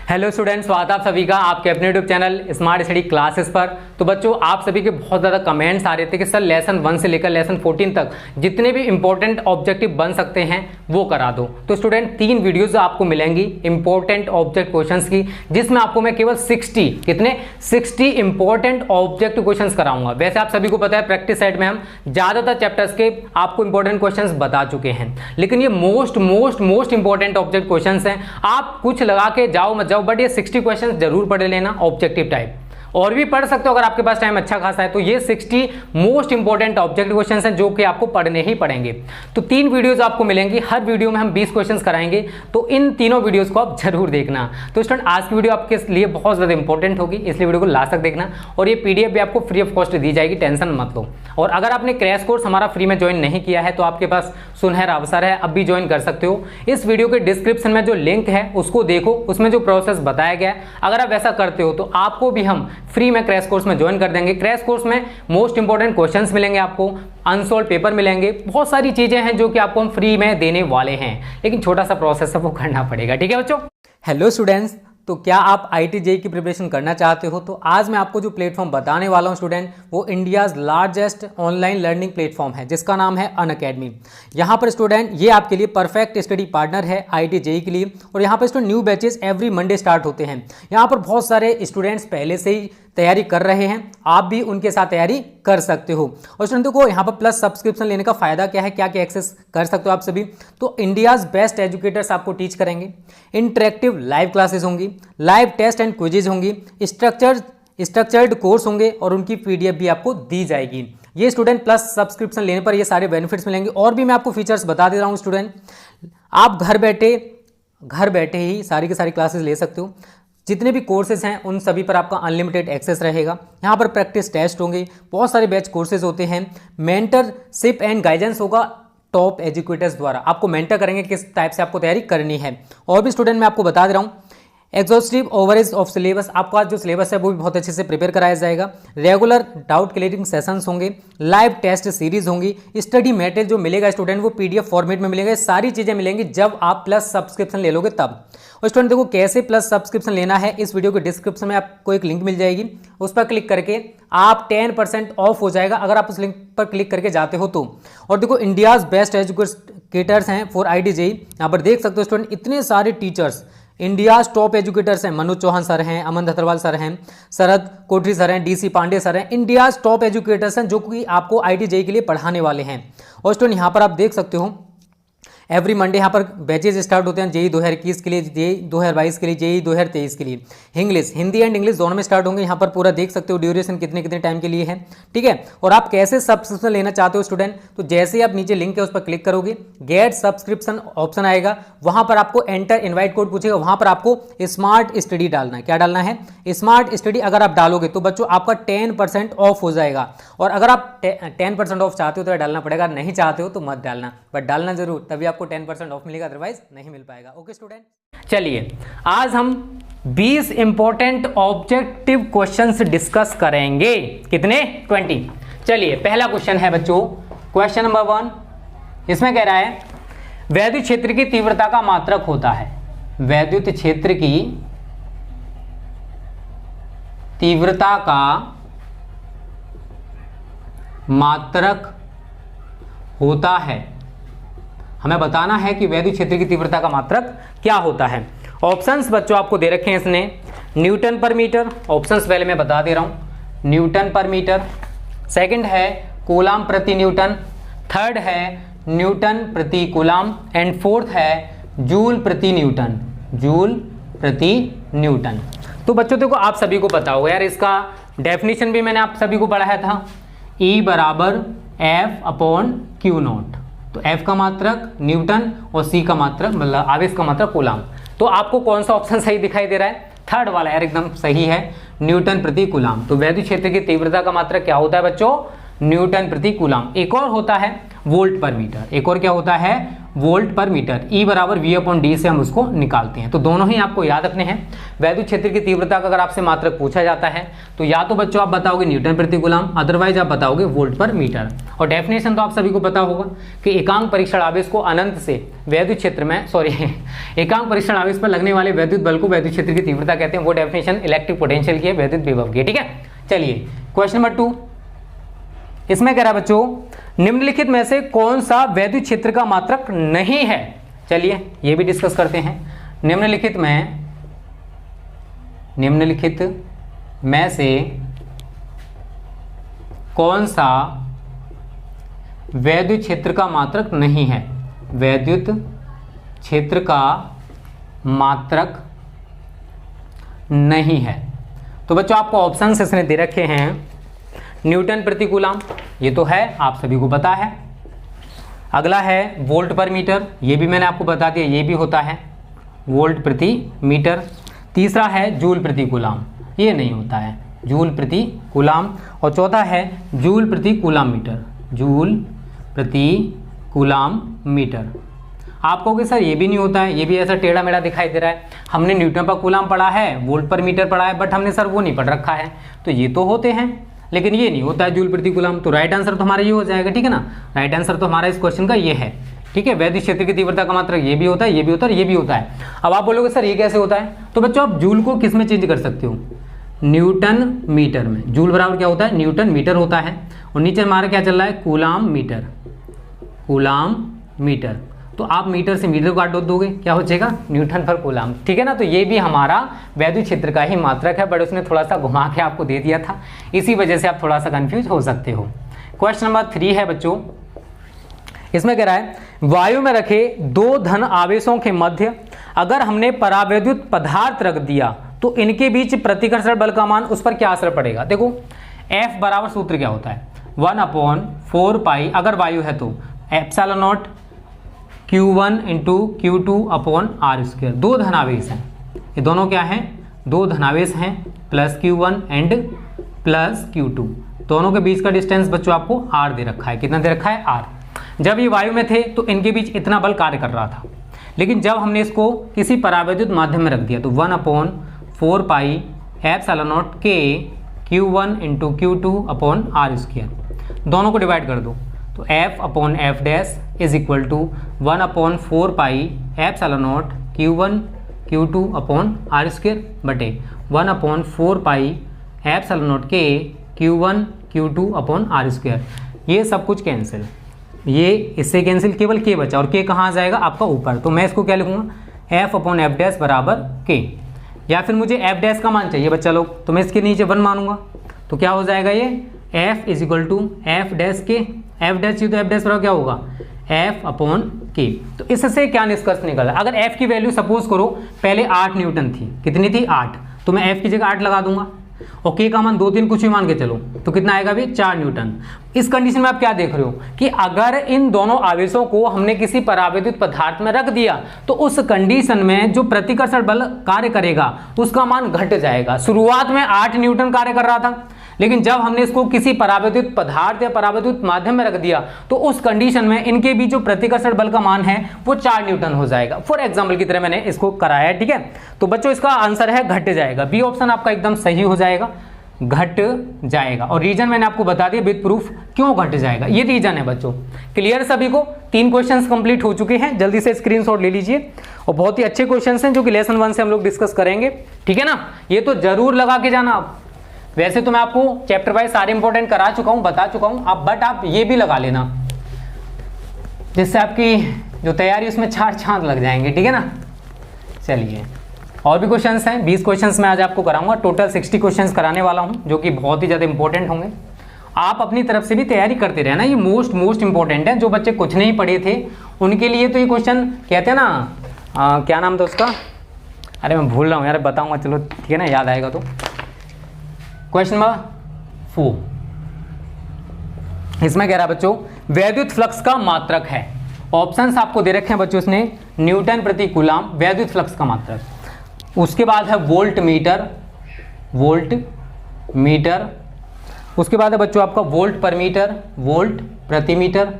Hello students, स्वागत है आप सभी का आपके अपने YouTube channel smart study classes पर। तो बच्चों, आप सभी के बहुत ज़्यादा कमेंट्स आ रहे थे कि सर लेसन 1 से लेकर लेसन 14 तक जितने भी इंपॉर्टेंट ऑब्जेक्टिव बन सकते हैं वो करा दो। तो स्टूडेंट 3 वीडियोज़ आपको मिलेंगी इंपॉर्टेंट ऑब्जेक्ट क्वेश्चंस की, जिसमें आपको मैं केवल 60 इंपॉर्टेंट ऑब्जेक्ट क्वेश्चंस कराऊंगा। वैसे आप सभी को पता है प्रैक्टिस सेट में हम ज़्यादातर चैप्टर्स के आपको इंपॉर्टेंट क्वेश्चंस बता चुके हैं, लेकिन ये मोस्ट इंपॉर्टेंट ऑब्जेक्ट क्वेश्चंस हैं। आप कुछ लगा के जाओ मत जाओ, बट ये 60 क्वेश्चंस जरूर पढ़ लेना ऑब्जेक्टिव टाइप। और भी पढ़ सकते हो अगर आपके पास टाइम अच्छा खासा है। तो ये 60 मोस्ट इंपॉर्टेंट ऑब्जेक्ट क्वेश्चंस हैं जो कि आपको पढ़ने ही पड़ेंगे। तो 3 वीडियोस आपको मिलेंगी, हर वीडियो में हम 20 क्वेश्चंस कराएंगे। तो इन तीनों वीडियोस को आप जरूर देखना। तो स्टूडेंट, आज की वीडियो आपके लिए बहुत ज़्यादा इंपॉर्टेंट होगी, इसलिए वीडियो को लास्ट तक देखना। और ये PDF भी आपको फ्री ऑफ कॉस्ट दी जाएगी, टेंशन मत लो। और अगर आपने क्रैश कोर्स हमारा फ्री में ज्वाइन नहीं किया है तो आपके पास सुनहरा अवसर है, अब भी ज्वाइन कर सकते हो। इस वीडियो के डिस्क्रिप्शन में जो लिंक है उसको देखो, उसमें जो प्रोसेस बताया गया है, अगर आप वैसा करते हो तो आपको भी हम फ्री में क्रैश कोर्स में ज्वाइन कर देंगे। क्रैश कोर्स में मोस्ट इंपॉर्टेंट क्वेश्चंस मिलेंगे, आपको अनसॉल्व पेपर मिलेंगे, बहुत सारी चीजें हैं जो कि आपको हम फ्री में देने वाले हैं, लेकिन छोटा सा प्रोसेस है वो करना पड़ेगा। ठीक है बच्चों। हेलो स्टूडेंट्स, तो क्या आप IIT JEE की प्रिपरेशन करना चाहते हो? तो आज मैं आपको जो प्लेटफॉर्म बताने वाला हूं स्टूडेंट, वो India's largest online learning platform है जिसका नाम है अनअकैडमी। यहाँ पर स्टूडेंट ये आपके लिए परफेक्ट स्टडी पार्टनर है IIT JEE के लिए। और यहाँ पर student new batches every Monday start होते हैं। यहाँ पर बहुत सारे स्टूडेंट्स पहले से ही तैयारी कर रहे हैं, आप भी उनके साथ तैयारी कर सकते हो। और स्टूडेंटों को यहाँ पर प्लस सब्सक्रिप्शन लेने का फायदा क्या है, क्या क्या एक्सेस कर सकते हो आप सभी? तो इंडियाज़ बेस्ट एजुकेटर्स आपको टीच करेंगे, इंटरेक्टिव लाइव क्लासेस होंगी, लाइव टेस्ट एंड क्विजेज होंगी, स्ट्रक्चर्ड कोर्स होंगे और उनकी PDF भी आपको दी जाएगी। ये स्टूडेंट प्लस सब्सक्रिप्शन लेने पर ये सारे बेनिफिट्स मिलेंगे। और भी मैं आपको फीचर्स बता दे रहा हूँ स्टूडेंट, आप घर बैठे ही सारी की सारी क्लासेस ले सकते हो। जितने भी कोर्सेज हैं उन सभी पर आपका अनलिमिटेड एक्सेस रहेगा। यहाँ पर प्रैक्टिस टेस्ट होंगे, बहुत सारे बैच कोर्सेज होते हैं, मेंटरशिप एंड गाइडेंस होगा टॉप एजुकेटर्स द्वारा। आपको मेंटर करेंगे किस टाइप से आपको तैयारी करनी है। और भी स्टूडेंट मैं आपको बता दे रहा हूँ, एग्जॉस्टिव ओवरेज ऑफ सिलेबस, आपका जो सिलेबस है वो भी बहुत अच्छे से प्रिपेयर कराया जाएगा। रेगुलर डाउट क्लियरिंग सेशंस होंगे, लाइव टेस्ट सीरीज होंगी, स्टडी मटेरियल जो मिलेगा स्टूडेंट वो PDF फॉर्मेट में मिलेगा। सारी चीज़ें मिलेंगी जब आप प्लस सब्सक्रिप्शन ले लोगे तब। और स्टूडेंट देखो कैसे प्लस सब्सक्रिप्शन लेना है, इस वीडियो के डिस्क्रिप्शन में आपको एक लिंक मिल जाएगी, उस पर क्लिक करके आप 10% ऑफ हो जाएगा अगर आप उस लिंक पर क्लिक करके जाते हो तो। और देखो इंडियाज़ बेस्ट एजुकेटर्स हैं फॉर IIT JEE, यहाँ पर देख सकते हो स्टूडेंट इतने सारे टीचर्स इंडियाज़ टॉप एजुकेटर्स हैं। मनोज चौहान सर हैं, अमन धतरवाल सर हैं, शरद कोठरी सर हैं, DC पांडे सर हैं। इंडियाज़ टॉप एजुकेटर्स हैं जो कि आपको IIT JEE के लिए पढ़ाने वाले हैं। और स्टूडेंट यहाँ पर आप देख सकते हो एवरी मंडे यहाँ पर बैचेज स्टार्ट होते हैं JEE 2021 के लिए, JEE 2022 के लिए, JEE 2023 के लिए। इंग्लिश, हिंदी एंड इंग्लिश दोनों में स्टार्ट होंगे। यहाँ पर पूरा देख सकते हो ड्यूरेशन कितने टाइम के लिए है। ठीक है। और आप कैसे सब्सक्रिप्शन लेना चाहते हो स्टूडेंट, तो जैसे ही आप नीचे लिंक है उस पर क्लिक करोगे, गेट सब्सक्रिप्शन ऑप्शन आएगा, वहाँ पर आपको एंटर इन्वाइट कोड पूछेगा, वहाँ पर आपको स्मार्ट स्टडी डालना है। क्या डालना है? Smart study. अगर आप डालोगे तो बच्चों आपका 10% ऑफ हो जाएगा। और अगर आप 10% ऑफ चाहते हो तो डालना पड़ेगा, नहीं चाहते हो तो मत डालना, बट डालना जरूर, तभी आपको 10% ऑफ मिलेगा, अदरवाइज नहीं मिल पाएगा। ओके स्टूडेंट, चलिए आज हम 20 इंपॉर्टेंट ऑब्जेक्टिव क्वेश्चंस डिस्कस करेंगे। कितने? 20। चलिए पहला क्वेश्चन है बच्चों, क्वेश्चन नंबर 1। इसमें कह रहा है वैद्युत क्षेत्र की तीव्रता का मात्रक होता है। वैद्युत क्षेत्र की तीव्रता का मात्रक होता है। हमें बताना है कि वैद्युत क्षेत्र की तीव्रता का मात्रक क्या होता है। ऑप्शंस बच्चों आपको दे रखे हैं इसने, न्यूटन पर मीटर, ऑप्शंस पहले मैं बता दे रहा हूं, न्यूटन पर मीटर। सेकंड है कूलाम प्रति न्यूटन, थर्ड है न्यूटन प्रति कूलाम, एंड फोर्थ है जूल प्रति न्यूटन, जूल प्रति न्यूटन। तो बच्चों देखो आप सभी को पता होगा यार, इसका डेफिनेशन भी मैंने आप सभी को पढ़ाया था, E बराबर F/Q0। तो F का मात्रक न्यूटन और C का मात्रक मतलब आवेश का मात्रक कूलाम। तो आपको कौन सा ऑप्शन सही दिखाई दे रहा है? थर्ड वाला यार, एकदम सही है, न्यूटन प्रति कूलाम। तो वैद्युत क्षेत्र की तीव्रता का मात्रक क्या होता है बच्चों? न्यूटन प्रति कूलाम। एक और होता है वोल्ट पर मीटर, एक और क्या होता है वोल्ट पर मीटर। E बराबर V/D से हम उसको निकालते हैं। तो दोनों ही आपको याद रखने हैं। वैद्युत क्षेत्र की तीव्रता का अगर आपसे मात्रक पूछा जाता है तो या तो बच्चों आप बताओगे न्यूटन प्रति कूलम, अदरवाइज आप बताओगे वोल्ट पर मीटर। और डेफिनेशन तो आप सभी को पता होगा कि एकांक परीक्षण आवेश को अनंत से वैद्युत क्षेत्र में एकांक परीक्षण आवेश पर लगने वाले वैद्युत बल को वैद्युत क्षेत्र की तीव्रता कहते हैं। वो डेफिनेशन इलेक्ट्रिक पोटेंशियल की है, वैद्युत विभव की है। ठीक है, चलिए क्वेश्चन नंबर 2, इसमें कह रहा है बच्चों निम्नलिखित में से कौन सा वैद्युत क्षेत्र का मात्रक नहीं है। चलिए ये भी डिस्कस करते हैं। निम्नलिखित में से कौन सा वैद्युत क्षेत्र का मात्रक नहीं है। वैद्युत क्षेत्र का मात्रक नहीं है। तो बच्चों आपको ऑप्शंस इसने दे रखे हैं। न्यूटन प्रति कूलम, ये तो है, आप सभी को पता है। अगला है वोल्ट पर मीटर, ये भी मैंने आपको बता दिया, ये भी होता है वोल्ट प्रति मीटर। तीसरा है जूल प्रति कूलम, ये नहीं होता है जूल प्रति कूलम। और चौथा है जूल प्रति कूलम मीटर, जूल प्रति कूलम मीटर। आप कहोगे सर ये भी नहीं होता है, ये भी ऐसा टेढ़ा मेढ़ा दिखाई दे रहा है। हमने न्यूटन पर कूलम पढ़ा है, वोल्ट पर मीटर पढ़ा है, बट हमने सर वो नहीं पढ़ रखा है। तो ये तो होते हैं लेकिन ये नहीं होता है जूल प्रति कूलम। तो राइट आंसर तो हमारा ये हो जाएगा। ठीक है ना, राइट आंसर तो हमारा इस क्वेश्चन का ये है। ठीक है, वैद्युत क्षेत्र की तीव्रता का मात्रक ये भी होता है, ये भी होता है, ये भी होता है। अब आप बोलोगे सर ये कैसे होता है, तो बच्चों आप जूल को किस में चेंज कर सकते हो, न्यूटन मीटर में। जूल बराबर क्या होता है, न्यूटन मीटर होता है। और नीचे हमारा क्या चल रहा है, कूलम मीटर, कूलम मीटर। तो आप मीटर से मीटर को काट दोगे, क्या हो जाएगा न्यूटन पर कूलम। ठीक है ना, तो ये भी हमारा वैद्युत क्षेत्र का ही मात्रक है, बट उसने थोड़ा सा घुमा के आपको दे दिया था, इसी वजह से आप थोड़ा सा कंफ्यूज हो सकते हो। क्वेश्चन नंबर 3 है बच्चों, इसमें कह रहा है वायु में रखे दो धन आवेशों के मध्य अगर हमने परावैद्युत पदार्थ रख दिया तो इनके बीच प्रतिकर्षण बल का मान, उस पर क्या असर पड़ेगा। देखो F बराबर सूत्र क्या होता है, 1/4 पाई, अगर वायु है तो epsilon not Q1 into Q2/R²। दो धनावेश हैं, ये दोनों क्या हैं, दो धनावेश हैं, plus Q1 and plus Q2। दोनों के बीच का डिस्टेंस बच्चों आपको R दे रखा है। कितना दे रखा है, R। जब ये वायु में थे तो इनके बीच इतना बल कार्य कर रहा था, लेकिन जब हमने इसको किसी परावैद्युत माध्यम में रख दिया तो 1/4 pi epsilon not K Q1 into Q2/R²। दोनों को डिवाइड कर दो तो F/F dash is equal to 1/4 pi epsilon not Q1 Q2/R² बटे 1/4 pi epsilon not K Q1 Q2/R²। ये सब कुछ कैंसिल, ये इससे कैंसिल, केवल K बचा, और K कहाँ आ जाएगा आपका ऊपर। तो मैं इसको क्या लिखूंगा, F/F डैश बराबर K। या फिर मुझे F डैश का मान चाहिए बच्चा लोग, तो मैं इसके नीचे 1 मानूंगा, तो क्या हो जाएगा ये F is equal to F dash K। F dash तो F डैश बराबर क्या होगा, F/K। तो इससे क्या निष्कर्ष निकला, अगर F की वैल्यू सपोज करो पहले 8 न्यूटन थी, कितनी थी 8, तो मैं F की जगह 8 लगा दूंगा, और K का मान 2 3 कुछ भी मान के चलो, तो कितना आएगा भी 4 न्यूटन। इस कंडीशन में आप क्या देख रहे हो कि अगर इन दोनों आवेशों को हमने किसी परावैद्युत पदार्थ में रख दिया तो उस कंडीशन में जो प्रतिकर्षण बल कार्य करेगा उसका मान घट जाएगा। शुरुआत में 8 न्यूटन कार्य कर रहा था, लेकिन जब हमने इसको किसी परावैद्युत पदार्थ या परावैद्युत माध्यम में रख दिया तो उस कंडीशन में इनके बीच जो प्रतिकर्षण बल का मान है वो 4 न्यूटन हो जाएगा। फॉर एग्जांपल की तरह मैंने इसको कराया है। ठीक है, तो बच्चों इसका आंसर है घट जाएगा। बी ऑप्शन आपका एकदम सही हो जाएगा, घट जाएगा। और रीजन मैंने आपको बता दिया विद प्रूफ क्यों घट जाएगा, ये रीजन है बच्चों। क्लियर सभी को, 3 क्वेश्चंस कंप्लीट हो चुके हैं, जल्दी से स्क्रीनशॉट ले लीजिए। और बहुत ही अच्छे क्वेश्चंस हैं जो कि लेसन 1 से हम लोग डिस्कस करेंगे। ठीक है ना, ये तो जरूर लगा के जाना आप। वैसे तो मैं आपको चैप्टर वाइज सारे इंपॉर्टेंट करा चुका हूं, बता चुका हूं, अब बट आप ये भी लगा लेना, जिससे आपकी जो तैयारी उसमें 4 चांद लग जाएंगे। ठीक है ना, चलिए और भी क्वेश्चंस हैं, 20 क्वेश्चंस मैं आज आपको कराऊंगा। टोटल 60 क्वेश्चंस कराने वाला हूं जो कि बहुत ही ज़्यादा इंपॉर्टेंट होंगे। आप अपनी तरफ से भी तैयारी करते रहना, ये मोस्ट इंपॉर्टेंट है। जो बच्चे कुछ नहीं पढ़े थे उनके लिए तो ये क्वेश्चन कहते हैं ना, क्या नाम था उसका, अरे मैं भूल रहा हूँ यार, बताऊँगा, चलो ठीक है ना, याद आएगा तो। क्वेश्चन नंबर 4, इसमें कह रहा है बच्चों वैद्युत फ्लक्स का मात्रक है। ऑप्शंस आपको दे रखे हैं बच्चों इसने, न्यूटन प्रति कूलम वैद्युत फ्लक्स का मात्रक, उसके बाद है वोल्ट मीटर, उसके बाद है बच्चों आपका वोल्ट पर मीटर, वोल्ट प्रति मीटर,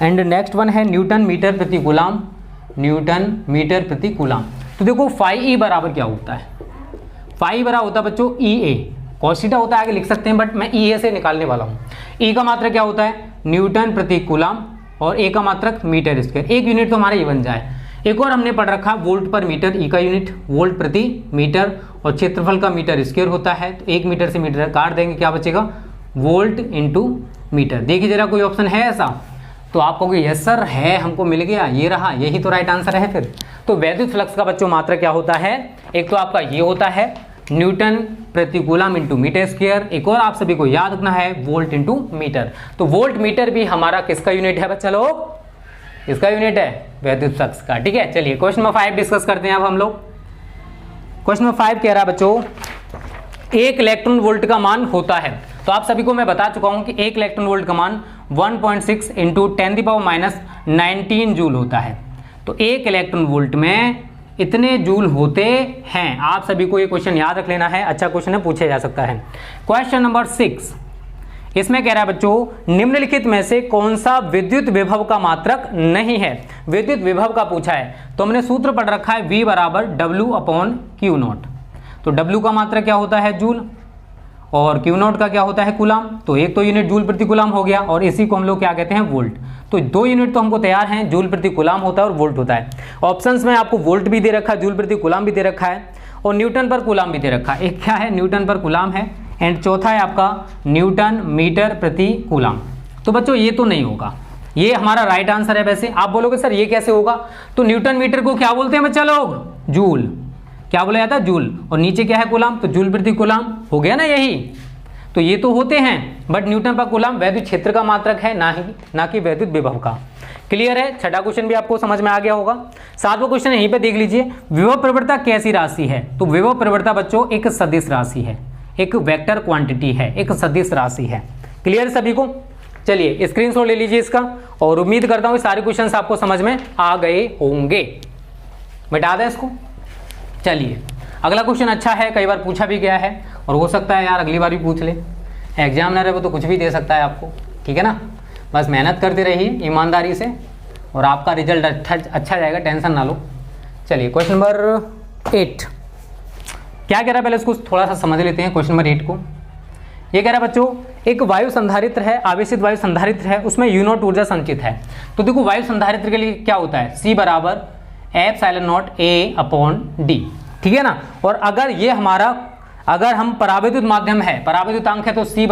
एंड नेक्स्ट वन है न्यूटन मीटर प्रति कूलाम, न्यूटन मीटर प्रति कूलाम। तो देखो फाई ई बराबर क्या होता है, फाई बराबर होता है बच्चों ई ए, कॉस थीटा होता है आगे लिख सकते हैं, बट मैं ई ए से निकालने वाला हूँ। ई का मात्रक क्या होता है न्यूटन प्रति कूलाम और ए का मात्रक मीटर स्क्वायर, एक यूनिट तो हमारा ये बन जाए। एक और हमने पढ़ रखा वोल्ट पर मीटर, ई का यूनिट वोल्ट प्रति मीटर और क्षेत्रफल का मीटर स्क्वायर होता है, तो 1 मीटर से मीटर काट देंगे, क्या बचेगा वोल्ट इंटू मीटर। देखिए जरा कोई ऑप्शन है ऐसा, तो आप कहोगे यस सर है, हमको मिल गया, ये रहा, यही तो राइट आंसर है फिर। तो वैद्युत फ्लक्स का बच्चों मात्रक क्या होता है, एक तो आपका ये होता है न्यूटन प्रति कूलम इंटू मीटर स्क्वायर, एक और आप सभी को याद रखना है वोल्ट इंटू मीटर। तो वोल्ट मीटर भी हमारा किसका यूनिट है बच्चा लोग, इसका यूनिट है वैद्युत फ्लक्स का। ठीक है, चलिए क्वेश्चन नंबर 5 डिस्कस करते हैं अब हम लोग। क्वेश्चन नंबर 5 कह रहा है बच्चों 1 इलेक्ट्रॉन वोल्ट का मान होता है। तो आप सभी को मैं बता चुका हूं कि 1 इलेक्ट्रॉन वोल्ट का मान 1.6 इंटू 10⁻⁻19 जूल होता है। तो 1 इलेक्ट्रॉन वोल्ट में इतने जूल होते हैं। आप सभी को ये क्वेश्चन याद रख लेना है, अच्छा क्वेश्चन है, पूछा जा सकता है। क्वेश्चन नंबर 6 इसमें कह रहा है बच्चों निम्नलिखित में से कौन सा विद्युत विभव का मात्रक नहीं है। विद्युत विभव का पूछा है, तो हमने सूत्र पढ़ रखा है V बराबर W/Q0। तो W का मात्रक क्या होता है जूल और Q0 का क्या होता है कूलाम। तो एक तो यूनिट जूल प्रति कूलाम हो गया और इसी को हम लोग क्या कहते हैं वोल्ट। तो 2 यूनिट तो हमको तैयार हैं, जूल प्रति कूलाम होता है और वोल्ट होता है। ऑप्शंस में आपको वोल्ट भी दे रखा है, जूल प्रति कूलाम भी दे रखा है और न्यूटन पर कूलाम भी दे रखा है। एक क्या है न्यूटन पर कूलाम है एंड चौथा है आपका न्यूटन मीटर प्रति कूलाम। तो बच्चों ये तो नहीं होगा, ये हमारा राइट आंसर है। वैसे आप बोलोगे सर ये कैसे होगा, तो न्यूटन मीटर को क्या बोलते हैं बच्चा लोग, जूल, क्या बोला जाता है जूल, और नीचे क्या है कूलाम, तो जूल प्रति कूलाम हो गया ना यही। तो ये तो होते हैं, बट न्यूटन पर कूलाम वैद्युत क्षेत्र का मात्रक है, ना कि वैद्युत विभव का। क्लियर है, छठा क्वेश्चन भी आपको समझ में आ गया होगा। 7वां क्वेश्चन यहीं पे देख लीजिए, विभव प्रवणता कैसी राशि है। तो विभव प्रवणता बच्चों एक सदिश राशि है, एक वेक्टर क्वांटिटी है, एक सदिश राशि है। क्लियर सभी को, चलिए स्क्रीनशॉट ले लीजिए इसका और उम्मीद करता हूँ सारे क्वेश्चंस आपको समझ में आ गए होंगे। मिटा दें इसको। चलिए अगला क्वेश्चन अच्छा है, कई बार पूछा भी गया है और हो सकता है यार अगली बार भी पूछ ले। एग्जामिनर है वो तो कुछ भी दे सकता है आपको, ठीक है ना। बस मेहनत करते रहिए ईमानदारी से और आपका रिजल्ट अच्छा जाएगा, टेंशन ना लो। चलिए क्वेश्चन नंबर 8 क्या कह रहा है, पहले इसको थोड़ा सा समझ लेते हैं। क्वेश्चन नंबर 8 को ये कह रहा है बच्चों एक वायु संधारित्र है, आवेशित वायु संधारित्र है, उसमें U0 ऊर्जा संचित है। तो देखो वायु संधारित्र के लिए क्या होता है, C बराबर ε0A/d, ठीक है ना। और अगर ये हमारा अगर हम परावैद्युत माध्यम है, परावैद्युतांक है, तो C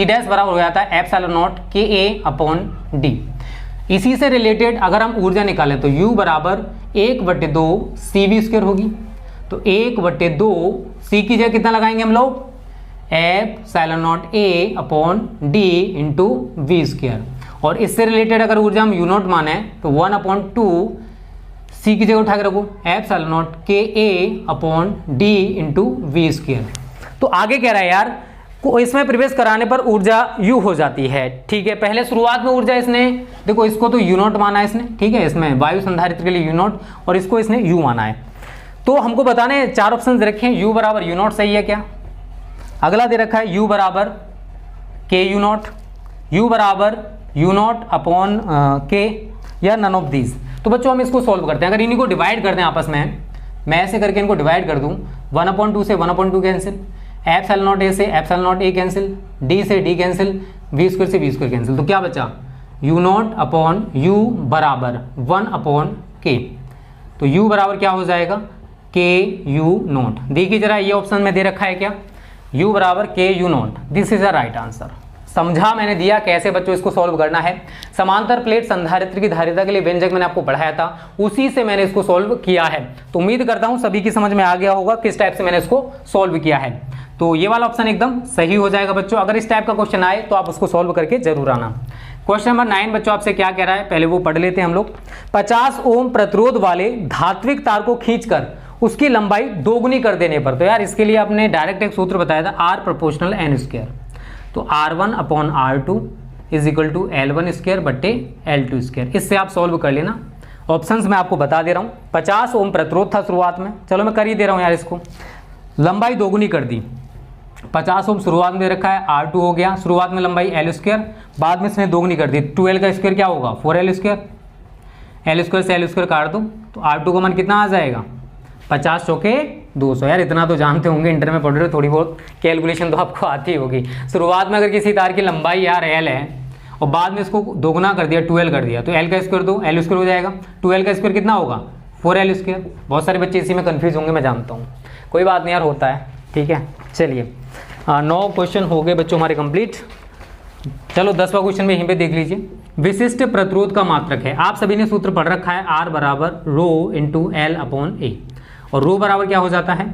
डैश बराबर हो जाता है ε0kA/d। इसी से रिलेटेड अगर हम ऊर्जा निकालें तो U बराबर 1/2 CV² होगी। तो 1/2 C की जगह कितना लगाएंगे हम लोग, ε0A/d इंटू V²। और इससे रिलेटेड अगर ऊर्जा हम U0 माने तो 1/2 C की जगह उठा के रखो ε0kA/d इंटू V²। तो आगे कह रहा है यार को इसमें प्रवेश कराने पर ऊर्जा U हो जाती है, ठीक है। पहले शुरुआत में ऊर्जा इसने देखो इसको तो U0 माना है इसने, ठीक है, इसमें वायु संधारित्र के लिए U0 और इसको इसने U माना है। तो हमको बताने 4 ऑप्शन रखे हैं, U बराबर U0 सही है क्या। अगला दे रखा है U बराबर KU0, U बराबर U0/K या नन ऑफ दीज। तो बच्चों हम इसको सॉल्व करते हैं। अगर इन्हीं को डिवाइड कर दें आपस में, मैं ऐसे करके इनको डिवाइड कर दूं, 1/2 से 1/2 कैंसिल, ε0A से ε0A कैंसिल, D से D कैंसिल, V² से V² कैंसिल। तो क्या बचा U0/U बराबर 1/K। तो U बराबर क्या हो जाएगा KU0। देखिए जरा ये ऑप्शन में दे रखा है क्या, U बराबर KU0। This is a right answer. समझा मैंने दिया कैसे बच्चों इसको सॉल्व करना है। समांतर प्लेट संधारित्र की धारिता के लिए व्यंजक मैंने आपको पढ़ाया था, उसी से मैंने इसको सॉल्व किया है। तो उम्मीद करता हूं सभी की समझ में आ गया होगा किस टाइप से मैंने इसको सॉल्व किया है। तो ये वाला ऑप्शन एकदम सही हो जाएगा बच्चों। अगर इस टाइप का क्वेश्चन आए तो आप उसको सॉल्व करके जरूर आना। क्वेश्चन नंबर 9 बच्चों आपसे क्या कह रहा है, पहले वो पढ़ लेते हैं हम लोग। 50 ओम प्रतिरोध वाले धात्विक तार को खींचकर उसकी लंबाई दोगुनी कर देने पर, तो यार इसके लिए आपने डायरेक्ट एक सूत्र बताया था R प्रोपोर्शनल n²। तो R1/R2 is equal to L1² / L2²। इससे आप सॉल्व कर लेना। ऑप्शंस मैं आपको बता दे रहा हूँ। 50 ओम प्रतिरोध था शुरुआत में, चलो मैं कर ही दे रहा हूँ यार इसको। लंबाई दोगुनी कर दी, 50 ओम शुरुआत में दे रखा है, R2 हो गया, शुरुआत में लंबाई L², बाद में इसने दोगुनी कर दी, 12 का स्क्वायर क्या होगा 4L², L² से L² काट दो तो R2 का मान कितना आ जाएगा 50 चौके 200। यार इतना तो जानते होंगे, इंटर में पढ़ रहे हो, थोड़ी बहुत कैलकुलेशन तो आपको आती होगी। शुरुआत में अगर किसी तार की लंबाई यार L है और बाद में इसको दोगुना कर दिया 12 कर दिया तो L का स्क्वायर दो, L² हो जाएगा, 12 का स्क्वायर कितना होगा 4L²। बहुत सारे बच्चे इसी में कन्फ्यूज होंगे, मैं जानता हूँ, कोई बात नहीं यार, होता है, ठीक है। चलिए 9 क्वेश्चन हो गए बच्चों हमारे कंप्लीट। चलो 10वां क्वेश्चन में यहीं पे देख लीजिए। विशिष्ट प्रतिरोध का मात्रक है, आप सभी ने सूत्र पढ़ रखा है, R बराबर रो इंटू एल अपॉन ए, और रो बराबर क्या हो जाता है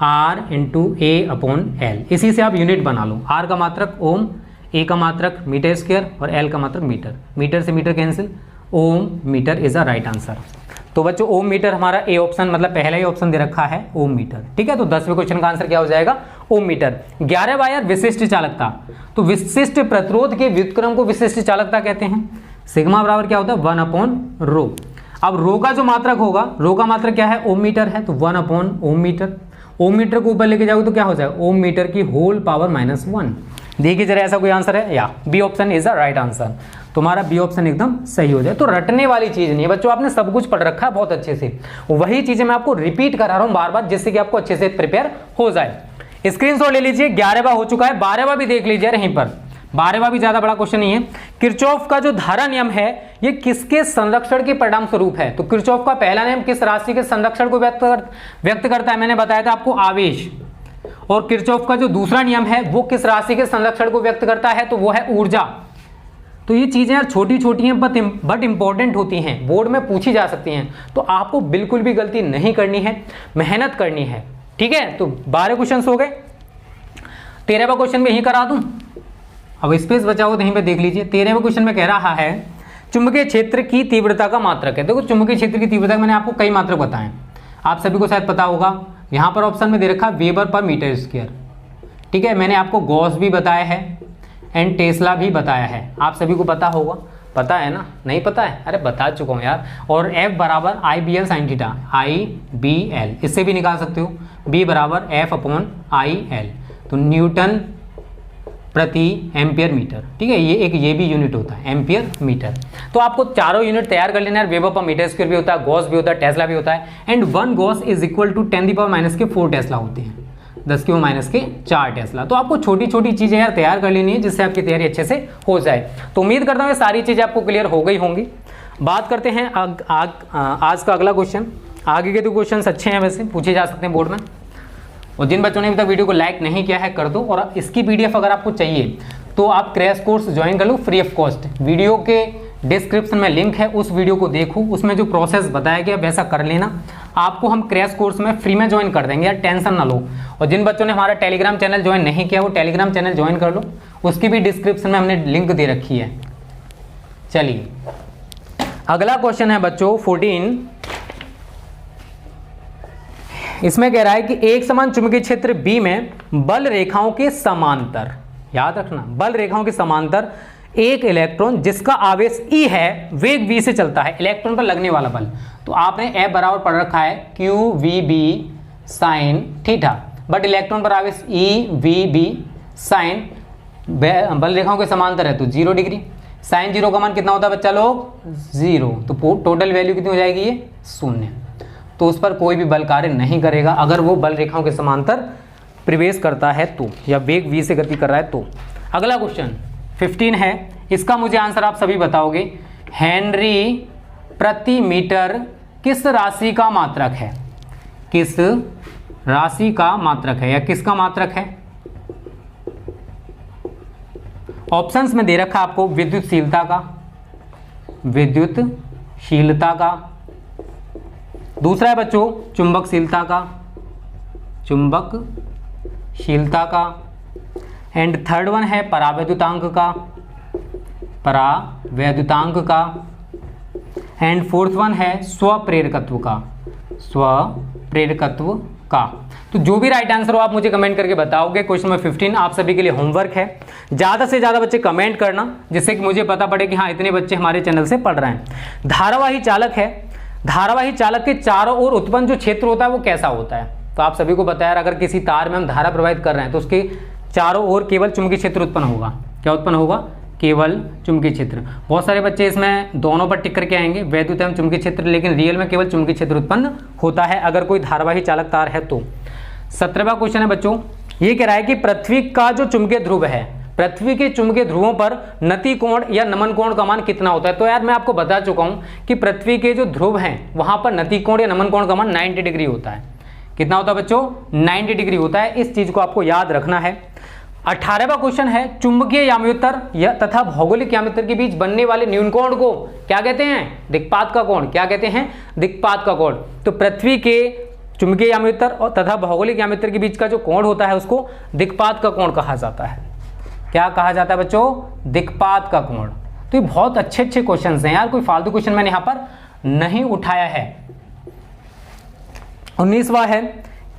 R इंटू ए अपॉन एल। इसी से आप यूनिट बना लो, R का मात्रक ओम, ए का मात्रक मीटर स्क्वायर और एल का मात्रक मीटर, मीटर से metre cancel, ohm metre is a right answer. तो बच्चों ओम मीटर हमारा ए ऑप्शन, मतलब पहला ही ऑप्शन दे रखा है ओम मीटर, ठीक है। तो 10वें क्वेश्चन का आंसर क्या हो जाएगा ओम मीटर। 11वां यार विशिष्ट चालकता, तो विशिष्ट प्रतिरोध के व्युत्क्रम को विशिष्ट चालकता कहते हैं। सिग्मा बराबर क्या होता है 1 अपॉन रो। अब रो का जो मात्रक होगा, रो का मात्रक क्या है ओम मीटर है, तो 1 upon ohm metre. Ohm metre को ऊपर लेके जाओगे तो क्या हो जाएगा ओम मीटर की होल पावर -1। देखिए जरा ऐसा कोई आंसर है, या B option is the right answer. तुम्हारा बी ऑप्शन एकदम सही हो जाए। तो रटने वाली चीज नहीं है बच्चों, आपने सब कुछ पढ़ रखा है बहुत अच्छे से, वही चीजें मैं आपको रिपीट करा रहा हूं बार बार, जिससे कि आपको अच्छे से प्रिपेयर हो जाए। स्क्रीनशॉट ले लीजिए, 11वां हो चुका है, 12वां भी देख लीजिए यहीं पर। 12वां भी ज्यादा बड़ा क्वेश्चन नहीं है। किरचॉफ का जो धारा नियम है ये किसके संरक्षण के परिणाम स्वरूप है? तो किरचॉफ का पहला नियम किस राशि के संरक्षण को व्यक्त करता है? मैंने बताया था आपको आवेश। और किरचॉफ का जो दूसरा नियम है वो किस राशि के संरक्षण को व्यक्त करता है? तो वो है ऊर्जा। तो ये चीजें यार छोटी छोटी हैं बट इंपॉर्टेंट होती हैं, बोर्ड में पूछी जा सकती हैं, तो आपको बिल्कुल भी गलती नहीं करनी है, मेहनत करनी है, ठीक है। तो 12 क्वेश्चन हो गए। 13वां क्वेश्चन में यही करा दूं, अब स्पेस बचा हो तो यहीं पे देख लीजिए। 13वें क्वेश्चन में कह रहा है चुंबकीय क्षेत्र की तीव्रता का मात्रक है। देखो चुंबकीय क्षेत्र की तीव्रता मैंने आपको कई मात्रक बताए, आप सभी को शायद पता होगा। यहाँ पर ऑप्शन में दे रखा वेबर पर मीटर स्क्वायर, ठीक है। मैंने आपको गॉस भी बताया है एंड टेस्ला भी बताया है, आप सभी को पता होगा, पता है ना? नहीं पता है? अरे बता चुका हूँ यार। और F बराबर IBL साइन थीटा, IBL इससे भी निकाल सकते हो, B बराबर F अपॉन IL, तो न्यूटन प्रति एम्पियर मीटर, ठीक है। ये भी यूनिट होता है एम्पियर मीटर। तो आपको चारों यूनिट तैयार कर लेना है। वेबर पर मीटर स्क्वायर भी होता है, गॉस भी होता है, टेस्ला भी होता है। And 1 gauss is equal to 10⁻⁴ tesla होते हैं, 10⁻⁴ टेस्ला। तो आपको छोटी छोटी चीजें यार तैयार कर लेनी है जिससे आपकी तैयारी अच्छे से हो जाए। तो उम्मीद करता हूँ ये सारी चीजें आपको क्लियर हो गई होंगी। बात करते हैं आज का अगला क्वेश्चन। आगे के 2 क्वेश्चन अच्छे हैं, वैसे पूछे जा सकते हैं बोर्ड में। और जिन बच्चों ने अभी तक वीडियो को लाइक नहीं किया है कर दो, और इसकी PDF अगर आपको चाहिए तो आप क्रैश कोर्स ज्वाइन कर लो फ्री ऑफ कॉस्ट। वीडियो के डिस्क्रिप्शन में लिंक है, उस वीडियो को देखो, उसमें जो प्रोसेस बताया गया वैसा कर लेना। आपको हम क्रैश कोर्स में फ्री में ज्वाइन कर देंगे यार, टेंशन ना लो। और जिन बच्चों ने हमारा टेलीग्राम चैनल ज्वाइन नहीं किया वो टेलीग्राम चैनल ज्वाइन कर लो, उसकी भी डिस्क्रिप्शन में हमने लिंक दे रखी है। चलिए अगला क्वेश्चन है बच्चों 14। इसमें कह रहा है कि एक समान चुंबकीय क्षेत्र B में बल रेखाओं के समांतर, याद रखना बल रेखाओं के समांतर एक इलेक्ट्रॉन जिसका आवेश E है वेग v से चलता है, इलेक्ट्रॉन पर लगने वाला बल। तो आपने F बराबर पढ़ रखा है QVB sine theta, but electron पर आवेश EVB साइन बल रेखाओं के समांतर है तो 0 डिग्री। साइन 0 का मान कितना होता है बच्चा लोग? 0। तो टोटल वैल्यू कितनी हो जाएगी? ये 0। तो उस पर कोई भी बल कार्य नहीं करेगा अगर वो बल रेखाओं के समांतर प्रवेश करता है तो, या वेग v से गति कर रहा है तो। अगला क्वेश्चन 15 है, इसका मुझे आंसर आप सभी बताओगे। हेनरी प्रति मीटर किस राशि का मात्रक है? किस राशि का मात्रक है या किसका मात्रक है? ऑप्शंस में दे रखा आपको विद्युतशीलता का, विद्युतशीलता का, दूसरा है बच्चों चुंबकशीलता का, चुंबकशीलता का, एंड थर्ड वन है परावैद्युतांक का, परावैद्युतांक का, एंड फोर्थ वन है स्वप्रेरकत्व का, स्वप्रेरकत्व का। तो जो भी राइट आंसर हो आप मुझे कमेंट करके बताओगे। क्वेश्चन नंबर 15 आप सभी के लिए होमवर्क है, ज़्यादा से ज़्यादा बच्चे कमेंट करना जिससे कि मुझे पता पड़े कि हाँ इतने बच्चे हमारे चैनल से पढ़ रहे हैं। धारावाही चालक है, धारावाही चालक के चारों ओर उत्पन्न जो क्षेत्र होता है वो कैसा होता है? तो आप सभी को पता है अगर किसी तार में हम धारा प्रवाहित कर रहे हैं तो उसके चारों ओर केवल चुंबकीय क्षेत्र उत्पन्न होगा। क्या उत्पन्न होगा? केवल चुंबकीय क्षेत्र। बहुत सारे बच्चे इसमें दोनों पर टिक करके आएंगे, वैद्युत एवं चुंबकीय क्षेत्र, लेकिन रियल में केवल चुंबकीय क्षेत्र उत्पन्न होता है अगर कोई धारावाही चालक तार है तो। 17वां क्वेश्चन है बच्चों, ये कह रहा है कि पृथ्वी का जो चुंबकीय ध्रुव है, पृथ्वी के चुंबकीय ध्रुवों पर नति कोण या नमन कोण का मान कितना होता है? तो यार मैं आपको बता चुका हूं कि पृथ्वी के जो ध्रुव हैं वहां पर नति कोण या नमन कोण का मान 90 डिग्री होता है। कितना होता है बच्चों? 90 डिग्री होता है। इस चीज को आपको याद रखना है। 18वां क्वेश्चन है, चुंबकीय याम्योत्तर या तथा भौगोलिक याम्योत्तर के बीच बनने वाले न्यून कोण को क्या कहते हैं? दिक्पात का कोण। क्या कहते हैं? दिक्पात का कोण। तो पृथ्वी के चुंबकीय याम्योत्तर और तथा भौगोलिक याम्योत्तर के बीच का जो कोण होता है उसको दिक्पात का कोण कहा जाता है। क्या कहा जाता है बच्चों? दिक्पात का कोण। तो ये बहुत अच्छे अच्छे क्वेश्चन हैं यार, कोई फालतू क्वेश्चन मैंने यहां पर नहीं उठाया है। 19वां है,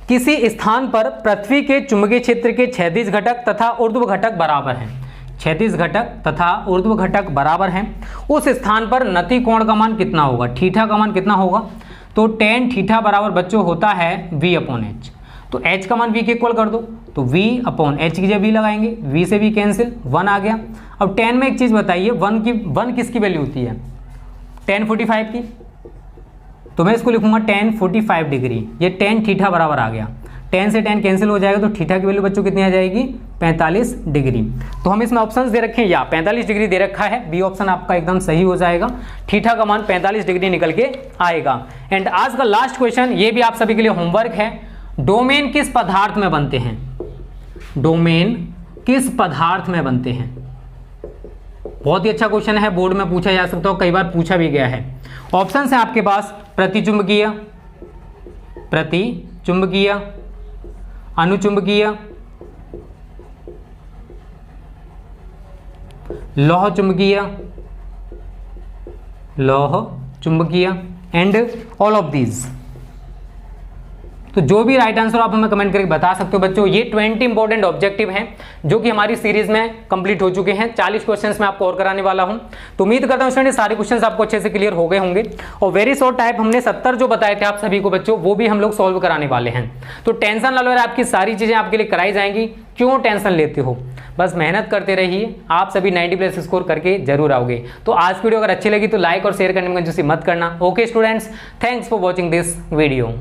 किसी स्थान पर पृथ्वी के चुंबकीय क्षेत्र के क्षैतिज घटक तथा ऊर्ध्व घटक बराबर हैं। क्षैतिज घटक तथा ऊर्ध्व घटक बराबर हैं, उस स्थान पर नति कोण का मान कितना होगा? थीटा का मान कितना होगा? तो tan थीटा बराबर बच्चों होता है v/h। तो h का मान v के इक्वल कर दो, तो v/h की जगह v लगाएंगे, v से v कैंसिल, 1 आ गया। अब tan में एक चीज बताइए, 1 किसकी वैल्यू होती है? tan 45 की। तो मैं इसको लिखूंगा tan 45 डिग्री। ये tan थीटा बराबर आ गया, tan से tan कैंसिल हो जाएगा, तो थीटा की वैल्यू बच्चों कितनी आ जाएगी? 45 डिग्री। तो हम इसमें ऑप्शंस दे रखे हैं, या 45 डिग्री दे रखा है, बी ऑप्शन आपका एकदम सही हो जाएगा। थीटा का मान 45 डिग्री निकल के आएगा। एंड आज का लास्ट क्वेश्चन, ये भी आप सभी के लिए होमवर्क है, डोमेन किस पदार्थ में बनते हैं? डोमेन किस पदार्थ में बनते हैं? बहुत ही अच्छा क्वेश्चन है, बोर्ड में पूछा जा सकता है, कई बार पूछा भी गया है। ऑप्शन है आपके पास प्रतिचुंबकीय, प्रतिचुंबकीय, अनुचुंबकीय, लौह चुंबकीय, लौह चुंबकीय एंड ऑल ऑफ दीज। तो जो भी राइट आंसर आप हमें कमेंट करके बता सकते हो बच्चों। ये 20 इंपॉर्टेंट ऑब्जेक्टिव हैं जो कि हमारी सीरीज में कंप्लीट हो चुके हैं। 40 क्वेश्चंस मैं आपको और कराने वाला हूं। तो उम्मीद करता हूं स्टूडेंट सारे क्वेश्चंस आपको अच्छे से क्लियर हो गए होंगे। और वेरी शॉर्ट टाइप हमने 70 जो बताए थे आप सभी को बच्चों, वो भी हम लोग सॉल्व कराने वाले हैं। तो टेंशन ना लो, आपकी सारी चीजें आपके लिए कराई जाएंगी। क्यों टेंशन लेते हो? बस मेहनत करते रहिए, आप सभी 90+ स्कोर करके जरूर आओगे। तो आज की वीडियो अगर अच्छी लगी तो लाइक और शेयर करने में कंजूसी मत करना। Okay students, thanks for watching this video.